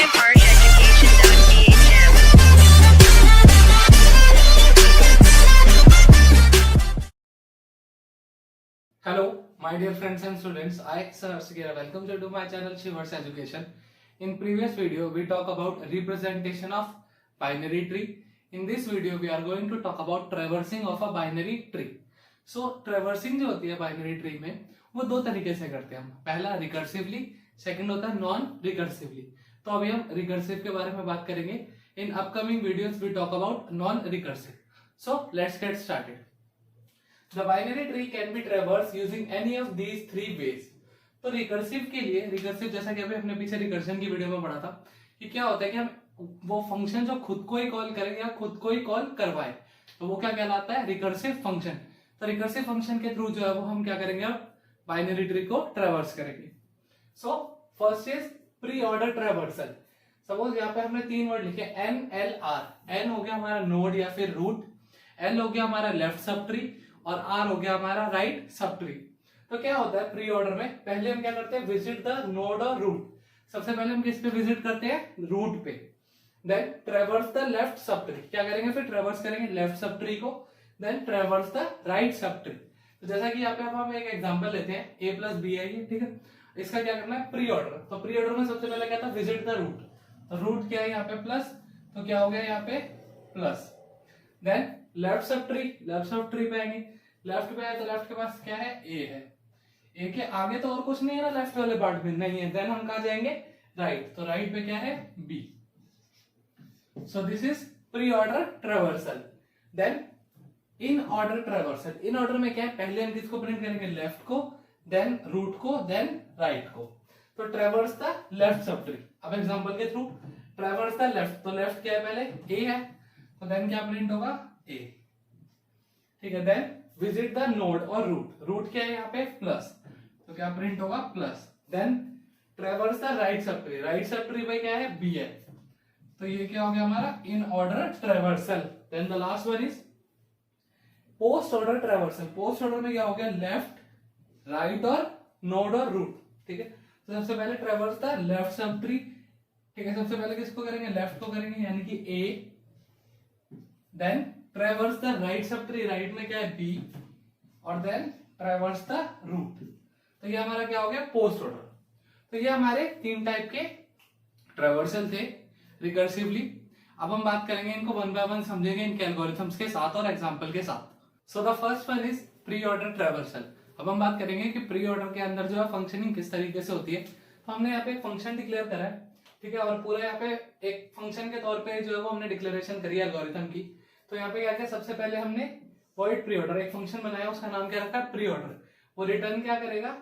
myharsheducation.dhm. Hello, my dear friends and students. I, Sir Arshikera, welcome you to my channel Shivar's Education. In previous video, we talk about representation of binary tree. In this video, we are going to talk about traversing of a binary tree. So, traversing जो होती है binary tree में, वो दो तरीके से करते हैं हम. पहला रिकर्सिवली, सेकंड होता है नॉन रिकर्सिवली. तो अभी हम रिकर्सिव के बारे में बात करेंगे. In upcoming videos we talk about non recursive. So let's get started. The binary tree can be traversed using any of these three ways. तो रिकर्सिव के लिए, रिकर्सिव जैसा कि अभी हमने पीछे रिकर्शन की वीडियो में पढ़ा था कि क्या होता है कि हम वो फंक्शन जो खुद को ही कॉल करेंगे या खुद को ही कॉल करवाए, तो वो क्या कहलाता है, रिकर्सिव फंक्शन. तो रिकर्सिव फंक्शन के थ्रू जो है वो हम क्या करेंगे, अब बाइनरी ट्री को ट्रेवर्स करेंगे. So first is pre order traversal. Suppose यहाँ पे हमने तीन वर्ड लिखे एन एल आर. एन हो गया हमारा नोड या फिर रूट, एल हो गया हमारा लेफ्ट सब ट्री और आर हो गया हमारा राइट सब ट्री. तो क्या होता है प्री ऑर्डर में, पहले हम क्या करते हैं, विजिट द नोड और रूट. सबसे पहले हम किस पे विजिट करते हैं, रूट पे. Then traverse the left sub tree. क्या करेंगे फिर, ट्रेवर्स करेंगे लेफ्ट सब ट्री को. देन ट्रेवर्स द राइट सब ट्री. तो जैसा कि यहाँ पे हम एक एग्जांपल लेते हैं, a प्लस बी है ये, ठीक है. इसका क्या करना है, प्री ऑर्डर. तो प्री ऑर्डर में सबसे पहले क्या था, विजिट द रूट. तो रूट क्या है यहाँ पे प्लस, तो क्या हो गया यहाँ पे plus. Then left sub tree, left sub tree पे आएंगे. लेफ्ट पे आए तो लेफ्ट के पास क्या है, ए है. ए के आगे तो और कुछ नहीं है ना लेफ्ट वाले पार्ट में, नहीं है. देन हम कहा जाएंगे, राइट. तो राइट पे क्या है, B. So this is pre order traversal. Then in order traversal. In order में क्या है, पहले हम किसको प्रिंट करेंगे, लेफ्ट को, देन रूट को, देन राइट को. तो ट्रेवर्स द लेफ्ट सब ट्री. अब एग्जांपल के थ्रू ट्रेवर्स द लेफ्ट. तो लेफ्ट क्या है, पहले ए है, तो देन क्या प्रिंट होगा, ए, ठीक है. देन विजिट द नोड और रूट. रूट क्या है यहाँ पे, प्लस, तो क्या प्रिंट होगा, plus. Then traverse the right sub tree. Right सब ट्री पे क्या है, बी है, तो ये क्या हो गया हमारा in order traversal. Then the last one is post order traversal. Post order में क्या हो गया, लेफ्ट, राइट और नोड और रूट, ठीक है. तो सबसे पहले traverse the left sub tree, ठीक है. सबसे पहले किसको करेंगे, लेफ्ट को करेंगे, यानी कि A. Then traverse the right sub tree. Right में क्या है, बी, और देन ट्रेवर्स द रूट. तो ये हमारा क्या हो गया, पोस्ट ऑर्डर. तो ये हमारे तीन टाइप के ट्रेवर्सल थे रिकर्सिवली. अब हम बात करेंगे इनको वन बाय वन, समझेंगे इनके एल्गोरिथम्स के साथ और एग्जांपल के साथ. So the first one is pre order traversal. अब हम बात करेंगे कि प्री ऑर्डर के अंदर जो है फंक्शनिंग किस तरीके से होती है. तो हमने यहाँ पे एक फंक्शन डिक्लेयर करा है, ठीक है, और पूरा यहाँ पे एक फंक्शन के तौर पे जो है वो हमने डिक्लेरेशन करी है एल्गोरिथम की. तो यहाँ पे क्या किया, सबसे पहले हमने वॉइड प्री ऑर्डर, एक फंक्शन बनाया, उसका नाम क्या रखा है, प्री ऑर्डर. वो रिटर्न क्या करेगा,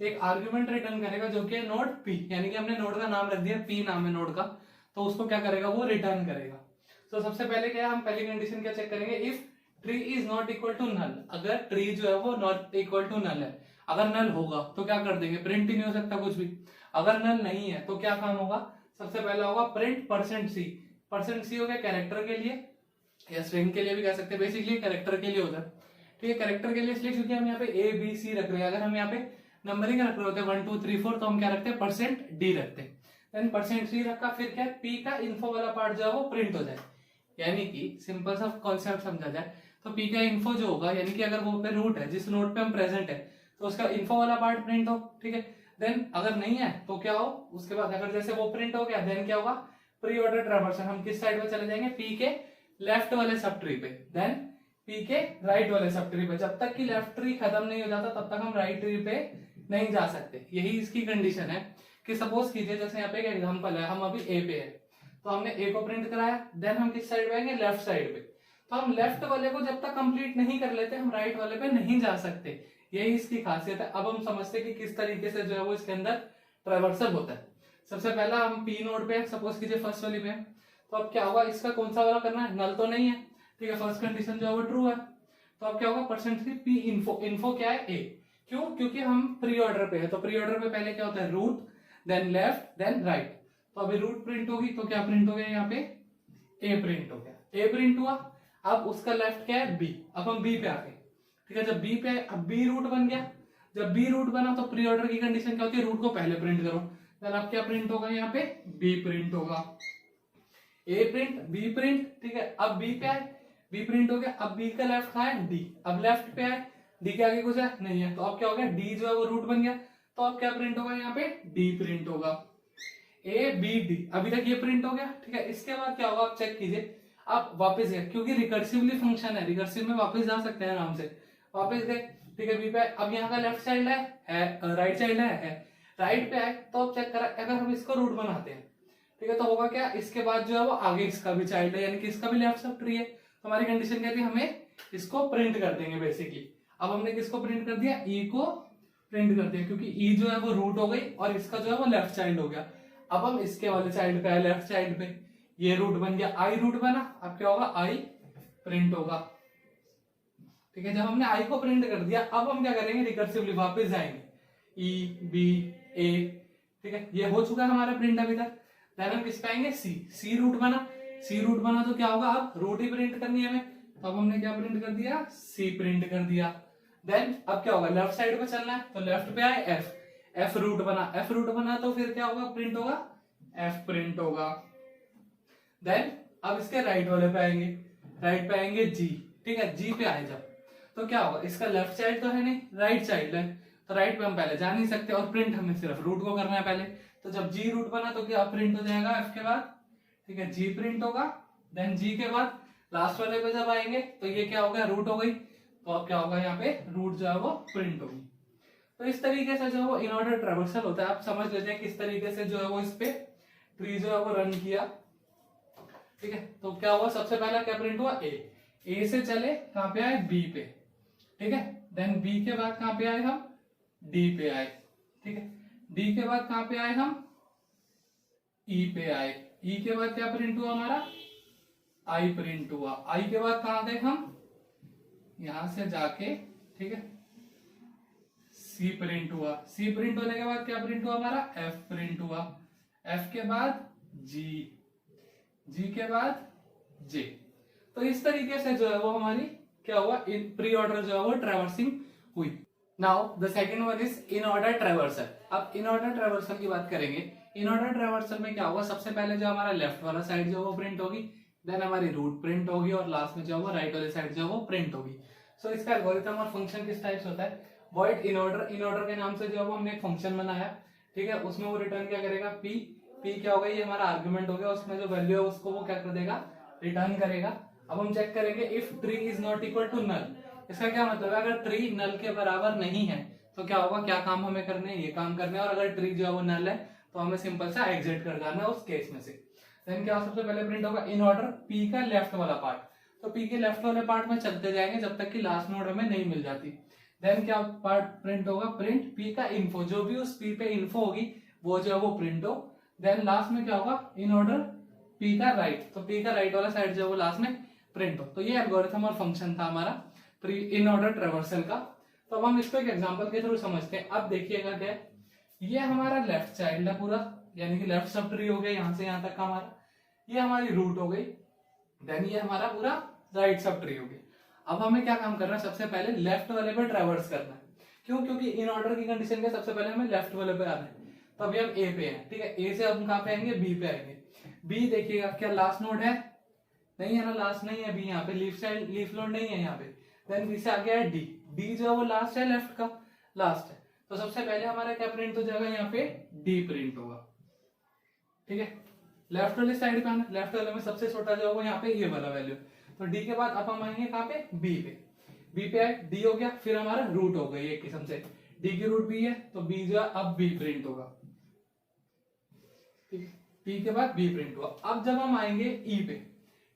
एक आर्ग्यूमेंट रिटर्न करेगा जो कि नोड पी, यानी कि हमने नोड का नाम रख दिया, पी नाम है नोड का, तो उसको क्या करेगा, वो रिटर्न करेगा. तो सबसे पहले क्या, हम पहली कंडीशन क्या चेक करेंगे, if tree is not equal to null. अगर ट्री जो है वो नॉट इक्वल टू नल है, अगर नल होगा तो क्या कर देंगे, प्रिंट ही नहीं हो सकता कुछ भी. अगर नल नहीं है तो क्या काम होगा, सबसे पहला होगा print percent C. Percent C हो गया कैरेक्टर के लिए या स्ट्रिंग के लिए भी कह सकते हैं, बेसिकली कैरेक्टर के लिए होता है, ठीक है. कैरेक्टर के लिए इसलिए क्योंकि हम यहाँ पे ए बी सी रख रहे हैं. अगर हम यहाँ पे नंबरिंग रख रहे होते हैं 1 2 3 4, तो हम क्या रखते हैं, परसेंट डी रखते हैं. देन परसेंट सी रखा, फिर क्या, पी का इन्फो वाला पार्ट जो है वो प्रिंट हो जाए. यानी कि सिंपल सा कॉन्सेप्ट समझा जाए तो पी का इन्फो जो होगा, यानी कि अगर वो पे रूट है, जिस नोड पे हम प्रेजेंट है, तो उसका इन्फो वाला पार्ट प्रिंट हो, ठीक है. देन अगर नहीं है तो क्या हो, उसके बाद अगर जैसे वो प्रिंट हो गया, देन क्या होगा, प्री ऑर्डर ट्रेवर्सल. हम किस साइड पे चले जाएंगे, पी के लेफ्ट वाले सब ट्री पे, देन पी के राइट वाले सब ट्री पे. जब तक कि लेफ्ट ट्री खत्म नहीं हो जाता तब तक हम राइट ट्री पे नहीं जा सकते. यही इसकी कंडीशन है कि सपोज कीजिए, जैसे यहाँ पे एक एग्जांपल है, हम अभी ए पे है, तो हमने ए को प्रिंट कराया, देन हम किस साइड पे आएंगे, लेफ्ट साइड पे. तो हम लेफ्ट वाले को जब तक कंप्लीट नहीं कर लेते हम राइट वाले पे नहीं जा सकते. यही इसकी खासियत है. अब हम समझते हैं कि किस तरीके से जो है वो इसके अंदर ट्रेवर्सल होता है. सबसे पहला हम पी नोड पे, सपोज कीजिए फर्स्ट वाली पे, तो अब क्या होगा, इसका कौन सा वाला करना है, नल तो नहीं है, ठीक है. फर्स्ट कंडीशन जो है वो ट्रू है, तो अब क्या होगा, परसेंट पी इन्फो. इन्फो क्या है, ए. क्यों, क्योंकि हम प्री ऑर्डर पे है, तो प्री ऑर्डर पे पहले क्या होता है, root, then left, then right. तो अभी रूट प्रिंट होगी तो क्या प्रिंट हो गया, यहाँ पे ए प्रिंट हो गया. ए प्रिंट हुआ, अब उसका लेफ्ट क्या है, बी. अब हम बी पे आ गए, ठीक है. जब बी पे, अब बी रूट बन गया. जब बी रूट बना तो प्री ऑर्डर की कंडीशन क्या होती है, रूट को पहले प्रिंट करो. देन अब क्या प्रिंट होगा यहाँ पे, बी प्रिंट होगा। ए प्रिंट, बी प्रिंट, ठीक है। अब बी पे आए, बी प्रिंट हो गया। अब बी का लेफ्ट कहाँ है, डी। अब लेफ्ट पे आए, डी के आगे कुछ है नहीं है, तो अब क्या हो गया, डी जो है वो रूट बन गया, तो अब क्या प्रिंट होगा यहाँ पे, डी प्रिंट होगा। ए बी डी, अभी तक ये प्रिंट हो गया, ठीक है। इसके बाद क्या होगा, आप चेक कीजिए, आप वापस गए, क्योंकि रिकर्सिवली फंक्शन है, रिकर्सिव में वापस जा सकते हैं आराम से। वापस गए, ठीक है, बी पे। अब यहाँ का लेफ्ट चाइल्ड है राइट चाइल्ड है राइट पे आए, तो अब चेक करा, अगर हम इसको रूट बनाते हैं, ठीक है, तो होगा क्या, इसके बाद जो है वो आगे इसका भी चाइल्ड है, यानी कि इसका भी लेफ्ट सब ट्री है। तो हमारी कंडीशन कहती है हमें इसको प्रिंट कर देंगे बेसिकली। अब हमने किसको प्रिंट कर दिया, ई को प्रिंट कर दिया, क्योंकि ई जो है वो रूट हो गई और इसका जो है वो लेफ्ट चाइल्ड हो गया। अब हम इसके वाले चाइल्ड पे आए, लेफ्ट चाइल्ड पे, ये रूट बन गया, आई रूट बना। अब क्या होगा, आई प्रिंट होगा, ठीक है। जब हमने आई को प्रिंट कर दिया, अब हम क्या करेंगे, रिकर्सिवली वापस जाएंगे, ई बी ए, ठीक है, ये हो चुका है हमारा प्रिंट अभी तक। देन हम किस पे आएंगे, सी। सी रूट बना, सी रूट बना तो क्या होगा, अब रूट ही प्रिंट करनी है हमें, तो अब हमने क्या प्रिंट कर दिया, सी प्रिंट कर दिया। देन अब क्या होगा, लेफ्ट साइड पे चलना है, तो लेफ्ट पे आए, एफ, एफ रूट बना, एफ रूट बना तो फिर क्या होगा, प्रिंट होगा, एफ प्रिंट होगा। देन अब इसके राइट वाले पे आएंगे, राइट पे आएंगे जी, ठीक है। जी पे आए जब, तो क्या होगा, इसका लेफ्ट चाइल्ड तो है नहीं, राइट चाइल्ड है, तो राइट पे हम पहले जा नहीं सकते, और प्रिंट हमें सिर्फ रूट को करना है पहले। तो जब जी रूट बना तो क्या प्रिंट हो जाएगा, एफ के बाद, ठीक है, जी प्रिंट होगा। देन जी के बाद लास्ट वाले पे जब आएंगे, तो ये क्या हो गया, रूट हो गई, तो अब क्या होगा, यहाँ पे रूट जो है वो प्रिंट होगी। तो इस तरीके से जो है वो इन ऑर्डर ट्रैवर्सल होता है। आप समझ लेते हैं किस तरीके से जो है वो इस पे ट्री जो है वो रन किया, ठीक है। तो क्या हुआ, सबसे पहला क्या प्रिंट हुआ, ए से चले कहां पे आए, बी पे, ठीक है। देन बी के बाद कहां पे आए हम, डी पे आए, ठीक है। डी के बाद कहां पे आए हम, ई पे आए। ई के बाद क्या प्रिंट हुआ हमारा, आई प्रिंट हुआ। आई के बाद कहां गए हम, यहां से जाके, ठीक है, सी प्रिंट हुआ। सी प्रिंट होने के बाद क्या प्रिंट हुआ हमारा, एफ प्रिंट हुआ। एफ के बाद जी, जी के बाद जे। तो इस तरीके से जो है वो हमारी क्या हुआ, इन प्री ऑर्डर जो है वो ट्रैवर्सिंग हुई। Now the second one is in order traversal. अब इन ऑर्डर ट्रैवर्सल की बात करेंगे। इन ऑर्डर ट्रैवर्सल में क्या होगा, सबसे पहले जो हमारा लेफ्ट वाला साइड जो है वो प्रिंट होगी, देन हमारी रूट प्रिंट होगी, और लास्ट में जो है वो राइट वाली साइड जो है वो प्रिंट होगी। सो इसका एल्गोरिथम और फंक्शन किस टाइप से होता है, void in order. In order के नाम से जो है वो हमने एक फंक्शन बनाया, ठीक है। उसमें वो रिटर्न क्या करेगा, पी। पी क्या होगा, ये हमारा आर्गुमेंट हो गया, उसमें जो वैल्यू है उसको वो क्या कर देगा, रिटर्न करेगा। अब हम चेक करेंगे if tree is not equal to null. इसका क्या मतलब है, अगर ट्री नल के बराबर नहीं है तो क्या होगा, क्या काम हमें करने हैं, ये काम करने हैं। और अगर ट्री जो है वो नल है तो हमें सिंपल सा एग्जिट कर जाना है उस केस में से। देन क्या सबसे पहले प्रिंट होगा, इन ऑर्डर पी का लेफ्ट वाला पार्ट। तो पी के लेफ्ट वाले पार्ट में चलते जाएंगे जब तक कि लास्ट नोड हमें नहीं मिल जाती। देन क्या पार्ट प्रिंट होगा, प्रिंट पी का इन्फो, जो भी उस पी पे इन्फो होगी वो जो है वो प्रिंट हो। देन लास्ट में क्या होगा, इन ऑर्डर पी का राइट, तो पी का राइट वाला साइड जो है वो लास्ट में प्रिंट हो। तो ये एल्गोरिथम और फंक्शन था हमारा इन ऑर्डर ट्रैवर्सल का। तो अब हम इसको एक एग्जांपल के थ्रू समझते हैं। अब देखिएगा क्या है, ये हमारा लेफ्ट चाइल्ड है पूरा, यानी कि लेफ्ट सब ट्री हो गया, यहां से यहां तक का हमारा, ये हमारी रूट हो गई। देन ये हमारा पूरा राइट सब ट्री हो गया। अब हमें क्या काम करना है, सबसे पहले लेफ्ट वाले पे ट्रैवर्स करना है। क्यों, क्योंकि इन ऑर्डर की कंडीशन में सबसे पहले हमें लेफ्ट वाले पे आना है। तो अभी हम ए पे हैं, ठीक है। ए से हम कहां पे आएंगे, बी पे आएंगे। बी देखिएगा क्या लास्ट नोड है, नहीं है ना, लास्ट नहीं है बी, यहाँ पे लीफ साइड लीफ नोड नहीं है यहाँ पे। देन बी से आ गया है डी, डी जो है वो लास्ट है, लेफ्ट का लास्ट है। तो सबसे पहले हमारा क्या प्रिंट हो जाएगा, यहाँ पे डी प्रिंट होगा, ठीक है। लेफ्ट वाले साइड पे आना, लेफ्ट वाले में सबसे छोटा जो होगा यहाँ पे ये वाला वैल्यू। तो डी के बाद अब हम आएंगे कहाँ पे, बी पे। बी पे आए, डी हो गया, फिर हमारा रूट हो गई एक किस्म से, डी की रूट बी है तो बी जो है अब बी प्रिंट होगा, ठीक है। पी के बाद बी प्रिंट हुआ। अब जब हम आएंगे ई पे,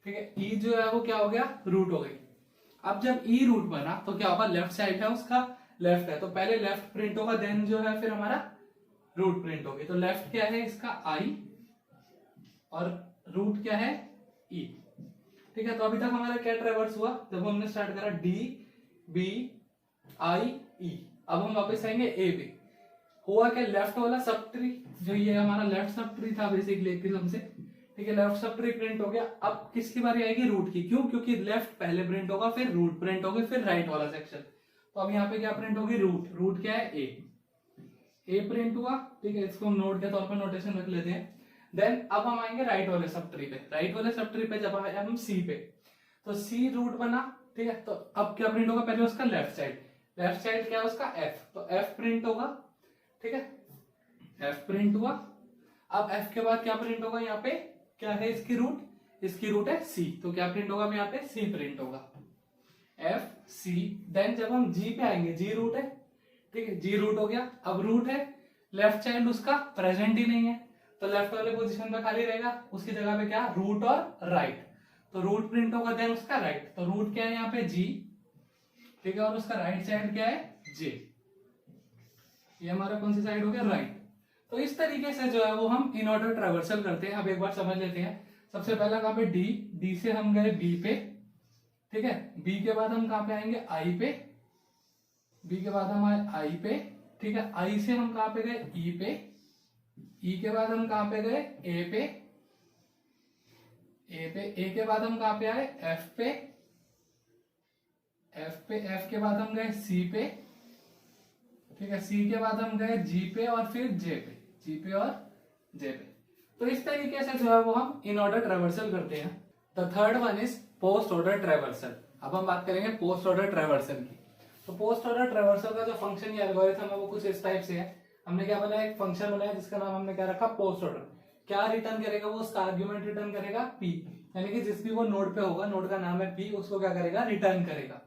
ठीक है, ई जो है वो क्या हो गया, रूट हो गई। अब जब ई रूट बना तो क्या होगा, लेफ्ट साइड है उसका लेफ्ट है, तो पहले लेफ्ट प्रिंट होगा, देन जो है फिर हमारा रूट प्रिंट होगी। तो लेफ्ट क्या है इसका आई, और रूट क्या है ई, ठीक है। तो अभी तक हमारा क्या ट्रेवर्स हुआ, जब हमने स्टार्ट करा डी बी आई ई। अब हम वापस आएंगे ए पे, हुआ क्या, लेफ्ट वाला सब ट्री जो ये हमारा लेफ्ट सब ट्री था बेसिकली एक किस्म से, ठीक है। लेफ्ट सब ट्री प्रिंट हो गया। अब किसकी बारी आएगी, रूट की। क्यों, क्योंकि लेफ्ट पहले प्रिंट होगा, फिर रूट प्रिंट होगी, फिर राइट वाला सेक्शन। तो अब यहाँ पे क्या प्रिंट होगी, रूट। रूट क्या है, ए प्रिंट हुआ। ठीक है, इसको हम नोड के तौर पर नोटेशन रख लेते हैं। देन अब हम आएंगे राइट वाले सब ट्री पे। राइट वाले सब ट्री पे जब आए हम सी पे, तो सी रूट बना, ठीक है। तो अब क्या प्रिंट होगा, पहले उसका लेफ्ट साइड, लेफ्ट साइड क्या है उसका एफ, तो एफ प्रिंट होगा, ठीक है, एफ प्रिंट हुआ। अब एफ के बाद क्या प्रिंट होगा, यहाँ पे क्या है इसकी रूट, इसकी रूट है सी, तो क्या प्रिंट होगा यहाँ पे, सी प्रिंट होगा, एफ सी। देन जब हम जी पे आएंगे, जी रूट है, ठीक है, जी रूट हो गया। अब रूट है, लेफ्ट चाइल्ड उसका प्रेजेंट ही नहीं है, तो लेफ्ट वाले पोजीशन पे खाली रहेगा, उसकी जगह पे क्या, रूट और राइट, तो रूट प्रिंट होगा, देन उसका राइट, तो रूट क्या है यहाँ पे जी, ठीक है, और उसका राइट साइड क्या है जे, ये हमारा कौन सी साइड हो गया, राइट। तो इस तरीके से जो है वो हम इन ऑर्डर ट्रेवर्सल करते हैं। अब एक बार समझ लेते हैं। सबसे पहला कहाँ पे, डी, डी से हम गए बी पे, ठीक है, बी के बाद हम कहाँ पे आएंगे, आई पे, बी के बाद हम आए आई पे, ठीक है, आई से हम कहाँ पे गए, ई पे, ई के बाद हम कहाँ पे गए, ए पे, ए पे, ए के बाद हम कहाँ पे आए, एफ पे, एफ पे, एफ के बाद हम गए सी पे, ठीक है, सी के बाद हम गए जी पे और फिर जे पे, जी पे और जे पे। तो इस तरीके से जो है वो हम इन ऑर्डर ट्रेवर्सल करते हैं। The third one is post order traversal. अब हम बात करेंगे पोस्ट ऑर्डर ट्रेवर्सल की। तो पोस्ट ऑर्डर ट्रेवर्सल का जो फंक्शन या एल्गोरिथम है वो कुछ इस टाइप से है। हमने क्या बनाया, एक फंक्शन बनाया जिसका नाम हमने क्या रखा, पोस्ट ऑर्डर। क्या रिटर्न करेगा वो, उसका आर्ग्यूमेंट रिटर्न करेगा पी, यानी कि जिस भी वो नोड पे होगा, नोड का नाम है पी, उसको क्या करेगा, रिटर्न करेगा,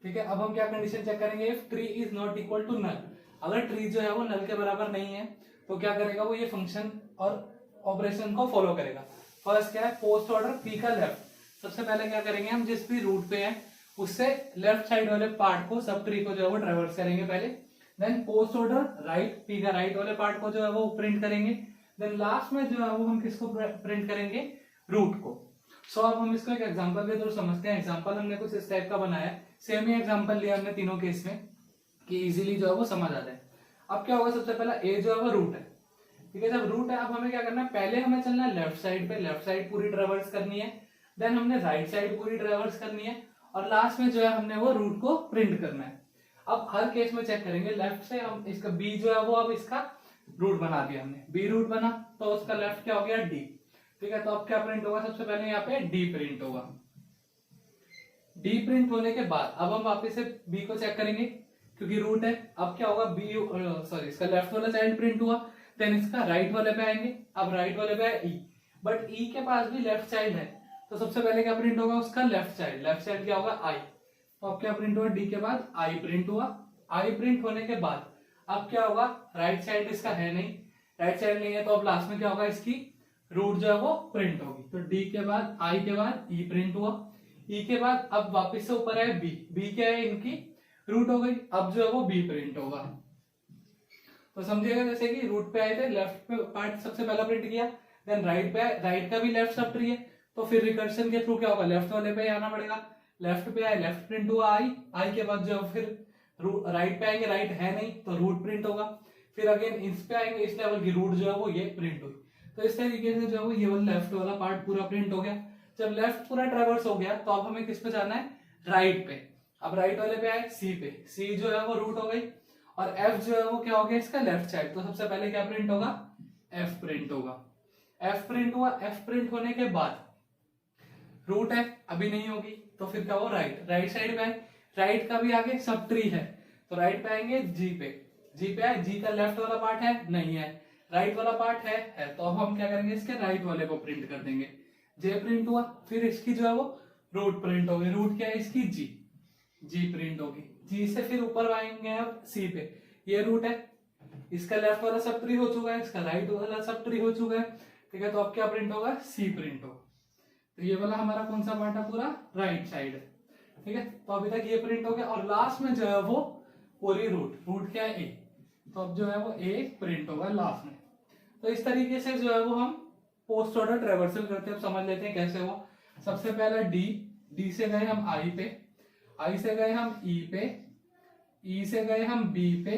ठीक है। अब हम क्या कंडीशन चेक करेंगे, if tree is not equal to null, अगर ट्री जो है वो नल के बराबर नहीं है तो क्या करेगा वो, ये फंक्शन और ऑपरेशन को फॉलो करेगा। फर्स्ट क्या है, पोस्ट ऑर्डर पी का लेफ्ट, सबसे पहले क्या करेंगे हम, जिस भी रूट पे है उससे लेफ्ट साइड वाले पार्ट को, सब ट्री को जो है वो ट्रेवर्स करेंगे पहले। Then post order right, P का राइट वाले पार्ट को जो है वो प्रिंट करेंगे। देन लास्ट में जो है वो हम किसको प्रिंट करेंगे, रूट को। सो अब हम इसको एक एग्जांपल के थ्रू समझते हैं। एग्जांपल हमने कुछ इस टाइप का बनाया है, सेम ही एग्जांपल लिया हमने तीनों केस में कि इजीली जो है वो समझ आ जाए। अब क्या होगा, सबसे पहला ए जो है वो रूट है, ठीक है। जब रूट है, अब हमें क्या करना है, पहले हमें चलना है लेफ्ट साइड पे, लेफ्ट साइड पूरी ट्रेवर्स करनी है। देन हमने राइट साइड पूरी ट्रेवर्स करनी है, और लास्ट में जो है हमने वो रूट को प्रिंट करना है। अब हर केस में चेक करेंगे, लेफ्ट से हम इसका बी जो है वो, अब इसका रूट बना दिया हमने, बी रूट बना, तो उसका लेफ्ट क्या हो गया, डी, ठीक है। तो अब क्या प्रिंट होगा, सबसे पहले यहाँ पे डी प्रिंट होगा। डी प्रिंट होने के बाद अब हम वापस से बी को चेक करेंगे, क्योंकि रूट है। अब क्या होगा, बी सॉरी इसका लेफ्ट वाला चाइल्ड प्रिंट हुआ, देन इसका राइट वाले पे आएंगे। अब राइट वाले पे है ई, बट ई के पास भी लेफ्ट चाइल्ड है, तो सबसे पहले क्या प्रिंट होगा, उसका लेफ्ट चाइल्ड, लेफ्ट चाइल्ड क्या होगा, आई। तो अब क्या प्रिंट हुआ, डी के बाद आई प्रिंट हुआ। आई प्रिंट होने के बाद अब क्या होगा, राइट साइड इसका है नहीं, राइट साइड नहीं है, तो अब लास्ट में क्या होगा, इसकी रूट जो है वो प्रिंट होगी। तो डी के बाद आई के बाद ई प्रिंट हुआ। ई के बाद अब वापस से ऊपर है बी, बी क्या है, इनकी रूट हो गई। अब जो है वो बी प्रिंट होगा। तो समझिएगा, जैसे कि रूट पे आए थे, लेफ्ट पे पार्ट सबसे पहला प्रिंट किया, देन राइट पे, राइट का भी लेफ्ट सब ट्री है, तो फिर रिकर्शन के थ्रू क्या होगा, लेफ्ट वाले पे आना पड़ेगा। लेफ्ट पे आए, लेफ्ट प्रिंट हुआ आई, आई के बाद जो फिर राइट पे आएंगे, राइट है नहीं तो रूट प्रिंट होगा। फिर अगेन इस पे आएंगे, इस लेवल की रूट जो है वो ये प्रिंट हुई। तो इस तरीके से जो है वो ये वाला लेफ्ट वाला पार्ट पूरा प्रिंट हो गया। जब लेफ्ट पूरा ट्रेवर्स हो गया तो अब हमें किस पे जाना है, राइट पे। अब राइट वाले पे आए सी पे, सी जो है वो रूट हो गई, और एफ जो है वो क्या हो गया, इसका लेफ्ट साइड। तो सबसे पहले क्या प्रिंट होगा, एफ प्रिंट होगा। एफ प्रिंट हुआ, एफ प्रिंट होने के बाद रूट है अभी नहीं होगी, तो फिर क्या हो, राइट, राइट साइड पे आए, राइट का भी आगे सब ट्री है, तो राइट पे आएंगे जी पे, जी पे आए, जी का लेफ्ट वाला पार्ट है नहीं है, राइट वाला पार्ट है, तो अब हम क्या करेंगे, इसके राइट वाले को प्रिंट कर देंगे। जे प्रिंट हुआ, फिर इसकी जो है वो रूट प्रिंट होगी। रूट क्या है इसकी, जी, जी प्रिंट होगी। जी से फिर ऊपर आएंगे अब सी पे, ये रूट है, इसका लेफ्ट वाला सब ट्री हो चुका है, इसका राइट वाला सब ट्री हो चुका है, ठीक है। तो अब क्या प्रिंट होगा, सी प्रिंट होगा। तो ये वाला हमारा कौन सा पार्ट है, पूरा राइट साइड है, ठीक है। तो अभी तक ये प्रिंट हो गया, और लास्ट में जो है वो पूरी रूट, रूट क्या है, ए, तो अब जो है वो ए प्रिंट होगा लास्ट में। तो इस तरीके से जो है वो हम पोस्ट ऑर्डर ट्रेवर्सल करते हैं। अब समझ लेते हैं कैसे हुआ। सबसे पहला डी, डी से गए हम आई पे, आई से गए हम ई पे, ई से गए हम बी पे,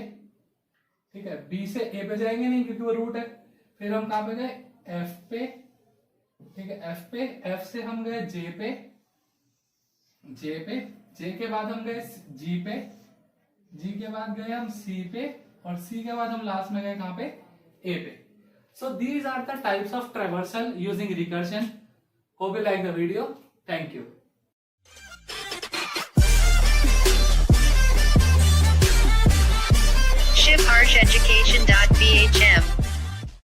ठीक है। बी से ए पे जाएंगे नहीं क्योंकि वो रूट है। फिर हम कहां पे गए, एफ पे, ठीक है, एफ पे, एफ से हम गए जे पे, जे पे, जे के बाद हम गए जी पे, जी के बाद गए हम सी पे, और सी के बाद हम लास्ट में गए कहां पे, A पे. So these are the types of traversal using recursion. Hope you like the video. Thank you. ShivHarshEducation.bhm